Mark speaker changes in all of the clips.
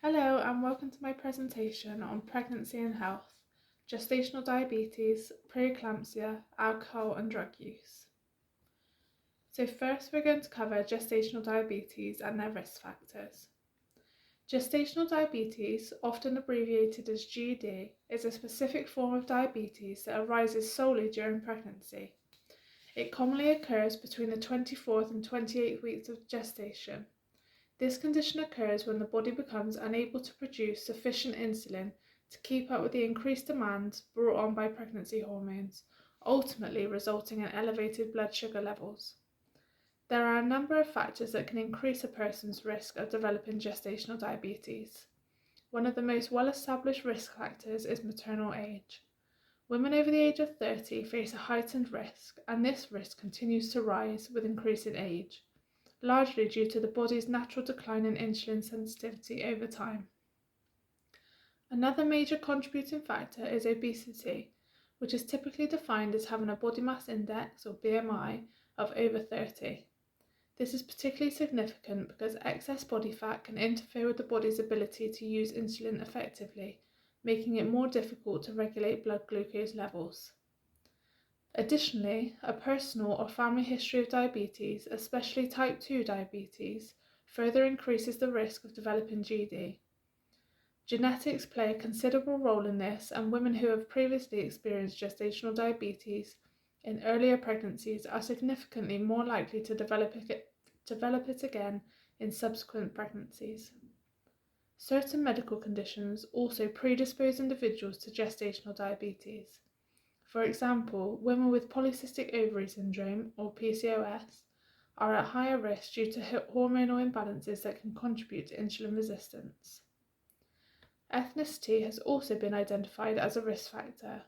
Speaker 1: Hello and welcome to my presentation on pregnancy and health, gestational diabetes, preeclampsia, alcohol and drug use. So first we're going to cover gestational diabetes and their risk factors. Gestational diabetes, often abbreviated as GD, is a specific form of diabetes that arises solely during pregnancy. It commonly occurs between the 24th and 28th weeks of gestation. This condition occurs when the body becomes unable to produce sufficient insulin to keep up with the increased demands brought on by pregnancy hormones, ultimately resulting in elevated blood sugar levels. There are a number of factors that can increase a person's risk of developing gestational diabetes. One of the most well-established risk factors is maternal age. Women over the age of 30 face a heightened risk, and this risk continues to rise with increasing age, largely due to the body's natural decline in insulin sensitivity over time. Another major contributing factor is obesity, which is typically defined as having a body mass index, or BMI, of over 30. This is particularly significant because excess body fat can interfere with the body's ability to use insulin effectively, making it more difficult to regulate blood glucose levels. Additionally, a personal or family history of diabetes, especially type 2 diabetes, further increases the risk of developing GD. Genetics play a considerable role in this, and women who have previously experienced gestational diabetes in earlier pregnancies are significantly more likely to develop it again in subsequent pregnancies. Certain medical conditions also predispose individuals to gestational diabetes. For example, women with polycystic ovary syndrome, or PCOS, are at higher risk due to hormonal imbalances that can contribute to insulin resistance. Ethnicity has also been identified as a risk factor.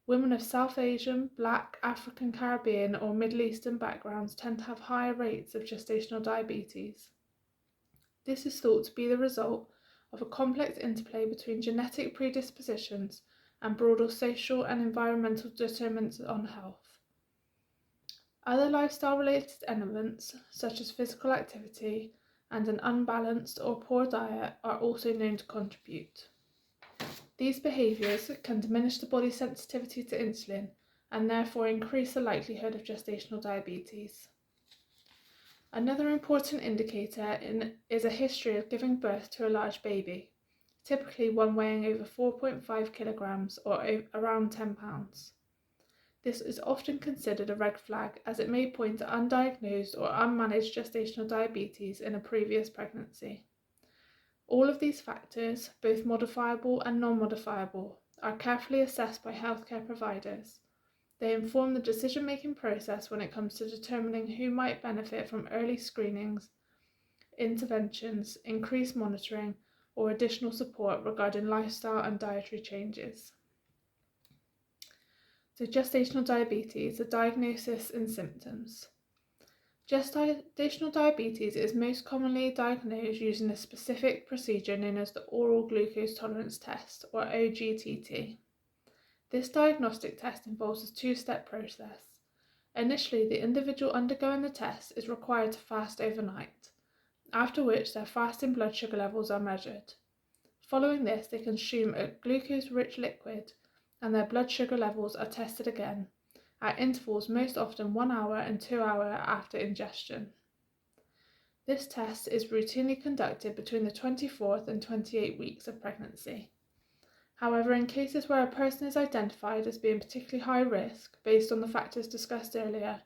Speaker 1: Women of South Asian, Black, African, Caribbean, or Middle Eastern backgrounds tend to have higher rates of gestational diabetes. This is thought to be the result of a complex interplay between genetic predispositions and broader social and environmental determinants on health. Other lifestyle-related elements, such as physical activity and an unbalanced or poor diet, are also known to contribute. These behaviours can diminish the body's sensitivity to insulin and therefore increase the likelihood of gestational diabetes. Another important indicator is a history of giving birth to a large baby, typically one weighing over 4.5 kilograms or around 10 pounds. This is often considered a red flag, as it may point to undiagnosed or unmanaged gestational diabetes in a previous pregnancy. All of these factors, both modifiable and non-modifiable, are carefully assessed by healthcare providers. They inform the decision-making process when it comes to determining who might benefit from early screenings, interventions, increased monitoring, or additional support regarding lifestyle and dietary changes. So gestational diabetes, the diagnosis and symptoms. Gestational diabetes is most commonly diagnosed using a specific procedure known as the oral glucose tolerance test, or OGTT. This diagnostic test involves a two-step process. Initially, the individual undergoing the test is required to fast overnight, after which their fasting blood sugar levels are measured. Following this, they consume a glucose-rich liquid and their blood sugar levels are tested again, at intervals most often 1 hour and 2 hours after ingestion. This test is routinely conducted between the 24th and 28th weeks of pregnancy. However, in cases where a person is identified as being particularly high risk based on the factors discussed earlier,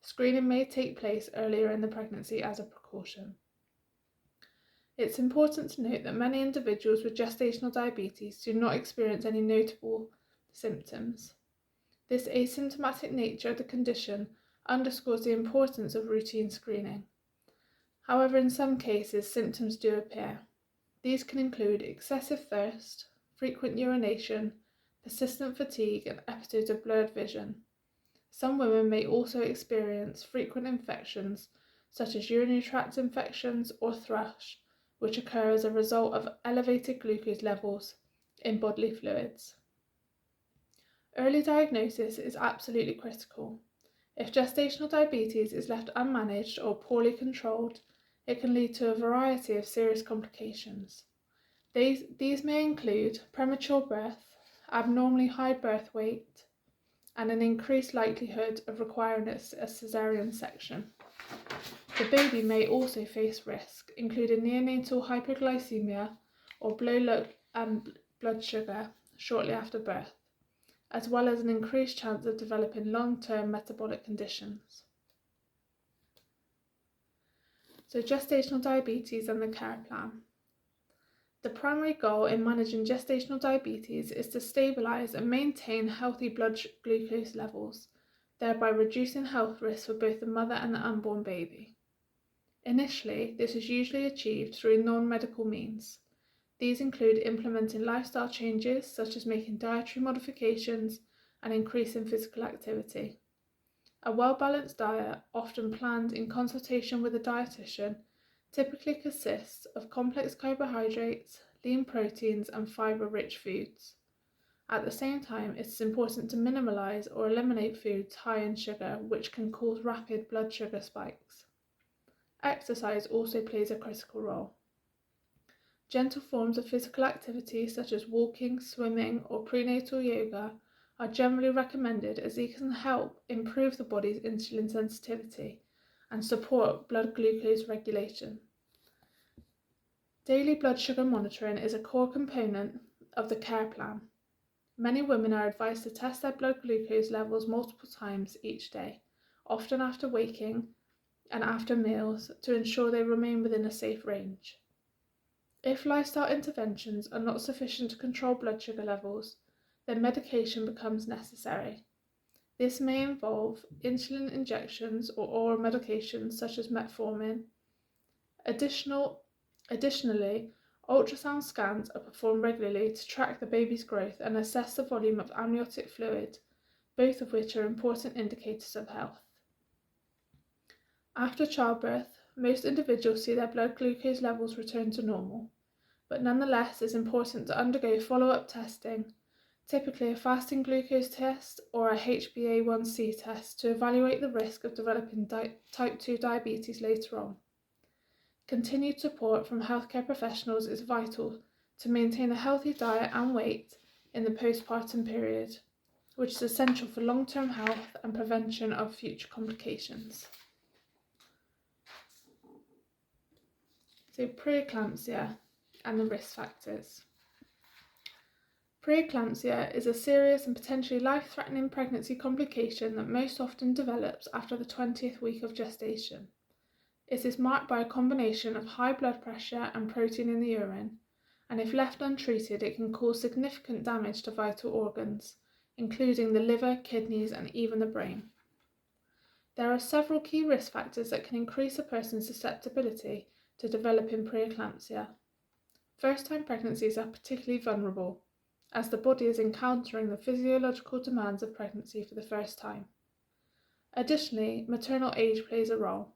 Speaker 1: screening may take place earlier in the pregnancy as a precaution. It's important to note that many individuals with gestational diabetes do not experience any notable symptoms. This asymptomatic nature of the condition underscores the importance of routine screening. However, in some cases, symptoms do appear. These can include excessive thirst, frequent urination, persistent fatigue, and episodes of blurred vision. Some women may also experience frequent infections, such as urinary tract infections or thrush, which occur as a result of elevated glucose levels in bodily fluids. Early diagnosis is absolutely critical. If gestational diabetes is left unmanaged or poorly controlled, it can lead to a variety of serious complications. These may include premature birth, abnormally high birth weight, and an increased likelihood of requiring a caesarean section. The baby may also face risk, including neonatal hypoglycemia or blood sugar shortly after birth, as well as an increased chance of developing long-term metabolic conditions. So gestational diabetes and the care plan. The primary goal in managing gestational diabetes is to stabilise and maintain healthy blood glucose levels, thereby reducing health risks for both the mother and the unborn baby. Initially, this is usually achieved through non-medical means. These include implementing lifestyle changes such as making dietary modifications and increasing physical activity. A well-balanced diet, often planned in consultation with a dietitian, typically consists of complex carbohydrates, lean proteins, and fibre-rich foods. At the same time, it is important to minimize or eliminate foods high in sugar, which can cause rapid blood sugar spikes. Exercise also plays a critical role. Gentle forms of physical activity such as walking, swimming, or prenatal yoga are generally recommended as these can help improve the body's insulin sensitivity and support blood glucose regulation. Daily blood sugar monitoring is a core component of the care plan. Many women are advised to test their blood glucose levels multiple times each day, often after waking and after meals, to ensure they remain within a safe range. If lifestyle interventions are not sufficient to control blood sugar levels, then medication becomes necessary. This may involve insulin injections or oral medications such as metformin. Additionally, ultrasound scans are performed regularly to track the baby's growth and assess the volume of amniotic fluid, both of which are important indicators of health. After childbirth, most individuals see their blood glucose levels return to normal, but nonetheless it is important to undergo follow-up testing, typically a fasting glucose test or a HbA1c test, to evaluate the risk of developing type 2 diabetes later on. Continued support from healthcare professionals is vital to maintain a healthy diet and weight in the postpartum period, which is essential for long-term health and prevention of future complications. So preeclampsia and the risk factors. Preeclampsia is a serious and potentially life-threatening pregnancy complication that most often develops after the 20th week of gestation. It is marked by a combination of high blood pressure and protein in the urine, and if left untreated, it can cause significant damage to vital organs, including the liver, kidneys, and even the brain. There are several key risk factors that can increase a person's susceptibility to developing preeclampsia. First-time pregnancies are particularly vulnerable, as the body is encountering the physiological demands of pregnancy for the first time. Additionally, maternal age plays a role.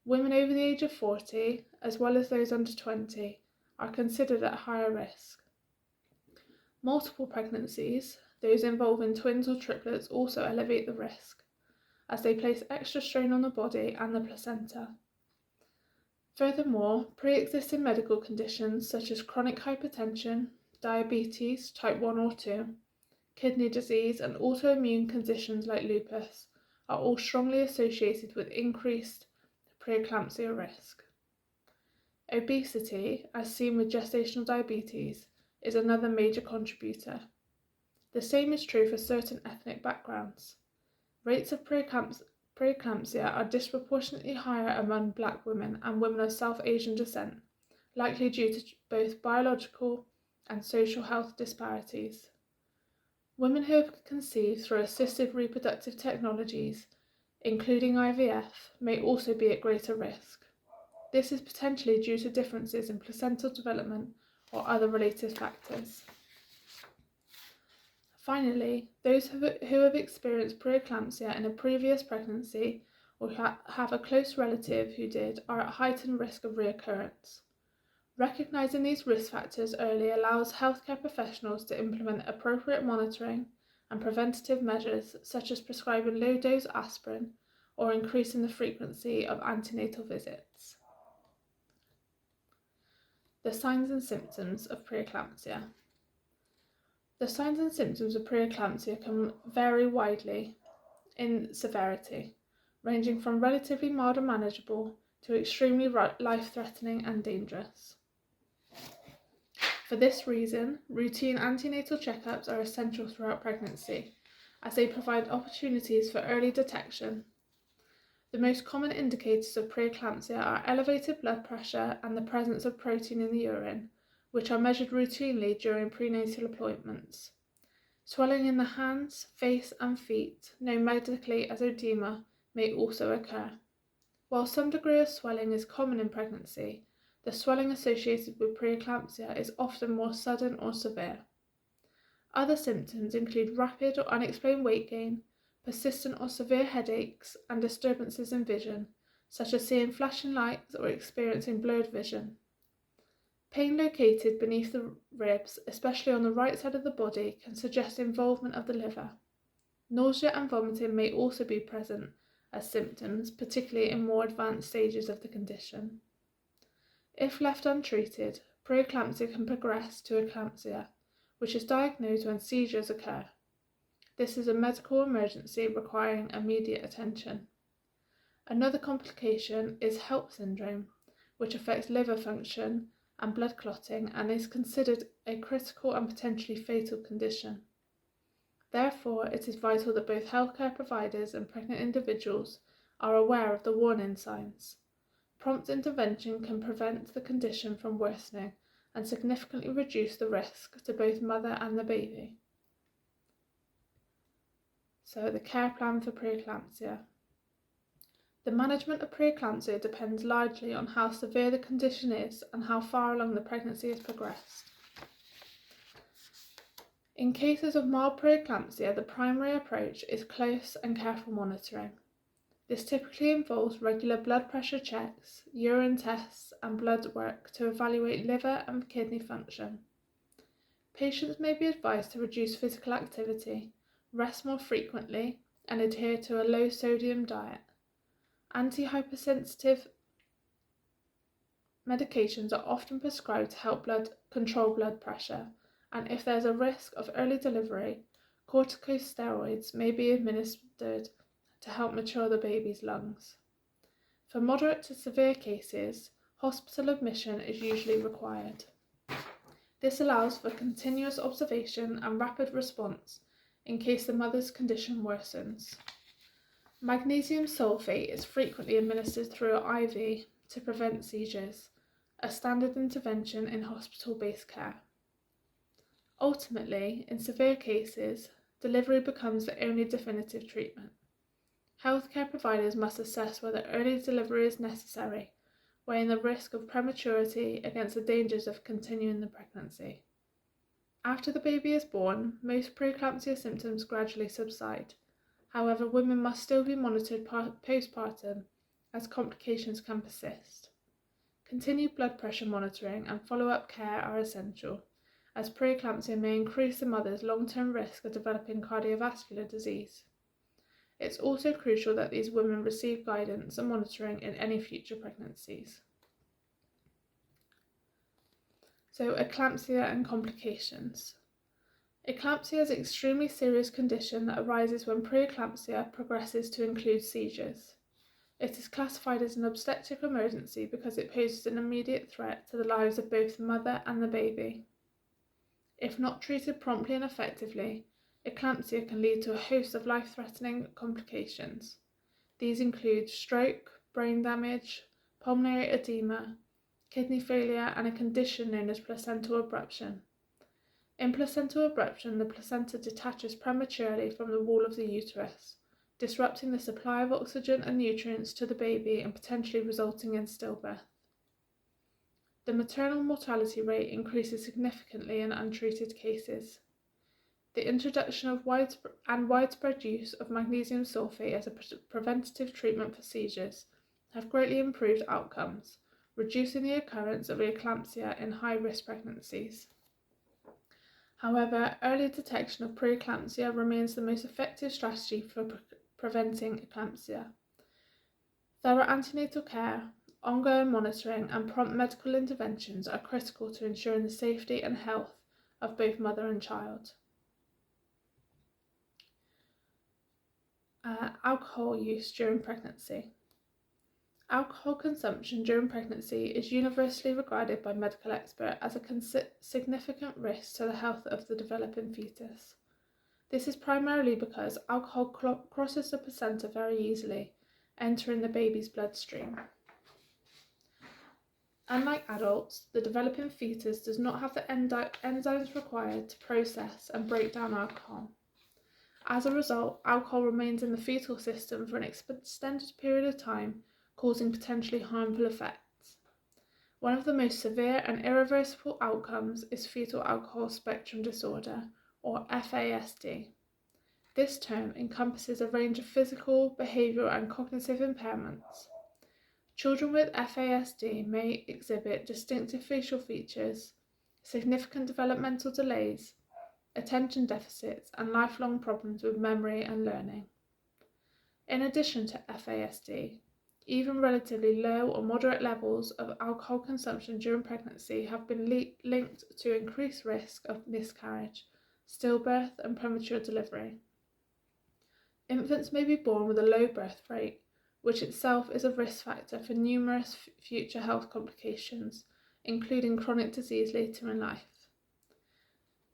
Speaker 1: Women over the age of 40, as well as those under 20, are considered at higher risk. Multiple pregnancies, those involving twins or triplets, also elevate the risk, as they place extra strain on the body and the placenta. Furthermore, pre-existing medical conditions such as chronic hypertension, diabetes type 1 or 2, kidney disease, and autoimmune conditions like lupus are all strongly associated with increased preeclampsia risk. Obesity, as seen with gestational diabetes, is another major contributor. The same is true for certain ethnic backgrounds. Rates of preeclampsia are disproportionately higher among Black women and women of South Asian descent, likely due to both biological and social health disparities. Women who have conceived through assisted reproductive technologies, including IVF, may also be at greater risk. This is potentially due to differences in placental development or other related factors. Finally, those who have experienced preeclampsia in a previous pregnancy or have a close relative who did are at heightened risk of reoccurrence. Recognizing these risk factors early allows healthcare professionals to implement appropriate monitoring and preventative measures such as prescribing low-dose aspirin or increasing the frequency of antenatal visits. The signs and symptoms of preeclampsia. The signs and symptoms of preeclampsia can vary widely in severity, ranging from relatively mild and manageable to extremely life-threatening and dangerous. For this reason, routine antenatal checkups are essential throughout pregnancy, as they provide opportunities for early detection. The most common indicators of preeclampsia are elevated blood pressure and the presence of protein in the urine, which are measured routinely during prenatal appointments. Swelling in the hands, face, and feet, known medically as oedema, may also occur. While some degree of swelling is common in pregnancy, the swelling associated with preeclampsia is often more sudden or severe. Other symptoms include rapid or unexplained weight gain, persistent or severe headaches, and disturbances in vision, such as seeing flashing lights or experiencing blurred vision. Pain located beneath the ribs, especially on the right side of the body, can suggest involvement of the liver. Nausea and vomiting may also be present as symptoms, particularly in more advanced stages of the condition. If left untreated, preeclampsia can progress to eclampsia, which is diagnosed when seizures occur. This is a medical emergency requiring immediate attention. Another complication is HELLP syndrome, which affects liver function and blood clotting and is considered a critical and potentially fatal condition. Therefore, it is vital that both healthcare providers and pregnant individuals are aware of the warning signs. Prompt intervention can prevent the condition from worsening and significantly reduce the risk to both mother and the baby. So, the care plan for preeclampsia. The management of preeclampsia depends largely on how severe the condition is and how far along the pregnancy has progressed. In cases of mild preeclampsia, the primary approach is close and careful monitoring. This typically involves regular blood pressure checks, urine tests, and blood work to evaluate liver and kidney function. Patients may be advised to reduce physical activity, rest more frequently, and adhere to a low-sodium diet. Antihypertensive medications are often prescribed to help control blood pressure, and if there is a risk of early delivery, corticosteroids may be administered to help mature the baby's lungs. For moderate to severe cases, hospital admission is usually required. This allows for continuous observation and rapid response in case the mother's condition worsens. Magnesium sulfate is frequently administered through an IV to prevent seizures, a standard intervention in hospital-based care. Ultimately, in severe cases, delivery becomes the only definitive treatment. Healthcare providers must assess whether early delivery is necessary, weighing the risk of prematurity against the dangers of continuing the pregnancy. After the baby is born, most preeclampsia symptoms gradually subside. However, women must still be monitored postpartum as complications can persist. Continued blood pressure monitoring and follow-up care are essential, as preeclampsia may increase the mother's long-term risk of developing cardiovascular disease. It's also crucial that these women receive guidance and monitoring in any future pregnancies. So, eclampsia and complications. Eclampsia is an extremely serious condition that arises when preeclampsia progresses to include seizures. It is classified as an obstetric emergency because it poses an immediate threat to the lives of both the mother and the baby. If not treated promptly and effectively, eclampsia can lead to a host of life-threatening complications. These include stroke, brain damage, pulmonary edema, kidney failure, and a condition known as placental abruption. In placental abruption, the placenta detaches prematurely from the wall of the uterus, disrupting the supply of oxygen and nutrients to the baby and potentially resulting in stillbirth. The maternal mortality rate increases significantly in untreated cases. The introduction of widespread use of magnesium sulfate as a preventative treatment for seizures have greatly improved outcomes, reducing the occurrence of eclampsia in high-risk pregnancies. However, early detection of preeclampsia remains the most effective strategy for preventing eclampsia. Thorough antenatal care, ongoing monitoring and prompt medical interventions are critical to ensuring the safety and health of both mother and child. Alcohol use during pregnancy. Alcohol consumption during pregnancy is universally regarded by medical experts as a significant risk to the health of the developing fetus. This is primarily because alcohol crosses the placenta very easily, entering the baby's bloodstream. Unlike adults, the developing fetus does not have the enzymes required to process and break down alcohol. As a result, alcohol remains in the fetal system for an extended period of time, causing potentially harmful effects. One of the most severe and irreversible outcomes is fetal alcohol spectrum disorder, or FASD. This term encompasses a range of physical, behavioural and cognitive impairments. Children with FASD may exhibit distinctive facial features, significant developmental delays, attention deficits, and lifelong problems with memory and learning. In addition to FASD, even relatively low or moderate levels of alcohol consumption during pregnancy have been linked to increased risk of miscarriage, stillbirth, and premature delivery. Infants may be born with a low birth rate, which itself is a risk factor for numerous future health complications, including chronic disease later in life.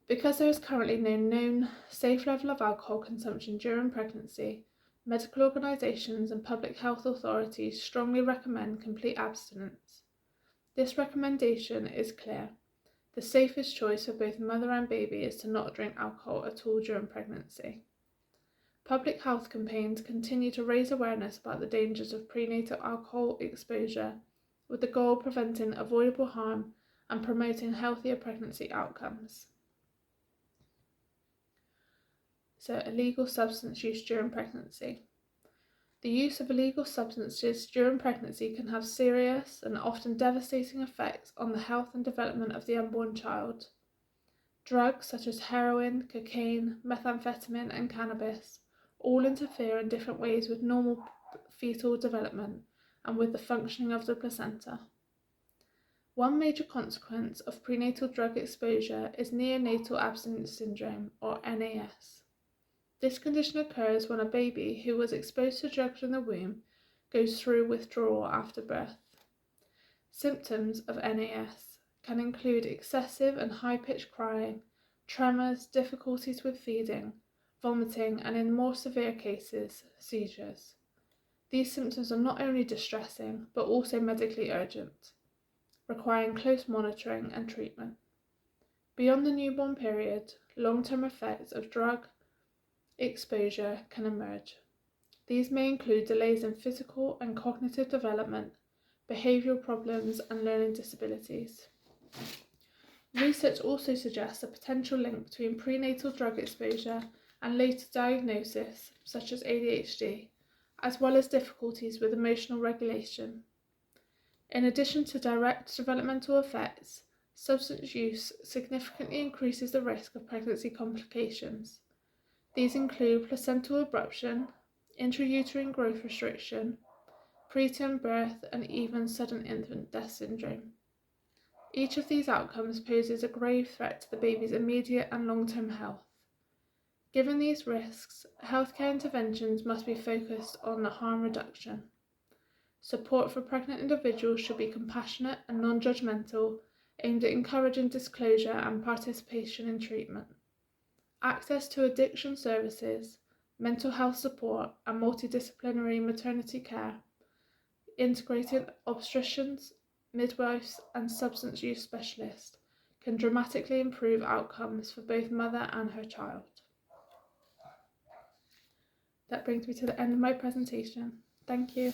Speaker 1: Because there is currently no known safe level of alcohol consumption during pregnancy, medical organisations and public health authorities strongly recommend complete abstinence. This recommendation is clear. The safest choice for both mother and baby is to not drink alcohol at all during pregnancy. Public health campaigns continue to raise awareness about the dangers of prenatal alcohol exposure, with the goal of preventing avoidable harm and promoting healthier pregnancy outcomes. So, illegal substance use during pregnancy. The use of illegal substances during pregnancy can have serious and often devastating effects on the health and development of the unborn child. Drugs such as heroin, cocaine, methamphetamine, and cannabis all interfere in different ways with normal fetal development and with the functioning of the placenta. One major consequence of prenatal drug exposure is neonatal abstinence syndrome, or NAS. This condition occurs when a baby who was exposed to drugs in the womb goes through withdrawal after birth. Symptoms of NAS can include excessive and high-pitched crying, tremors, difficulties with feeding, vomiting, and in more severe cases, seizures. These symptoms are not only distressing, but also medically urgent, requiring close monitoring and treatment. Beyond the newborn period, long-term effects of drug exposure can emerge. These may include delays in physical and cognitive development, behavioural problems, and learning disabilities. Research also suggests a potential link between prenatal drug exposure and later diagnosis, such as ADHD, as well as difficulties with emotional regulation. In addition to direct developmental effects, substance use significantly increases the risk of pregnancy complications. These include placental abruption, intrauterine growth restriction, preterm birth, and even sudden infant death syndrome. Each of these outcomes poses a grave threat to the baby's immediate and long-term health. Given these risks, healthcare interventions must be focused on the harm reduction. Support for pregnant individuals should be compassionate and non-judgmental, aimed at encouraging disclosure and participation in treatment. Access to addiction services, mental health support, and multidisciplinary maternity care, integrated obstetricians, midwives, and substance use specialists can dramatically improve outcomes for both mother and her child. That brings me to the end of my presentation. Thank you.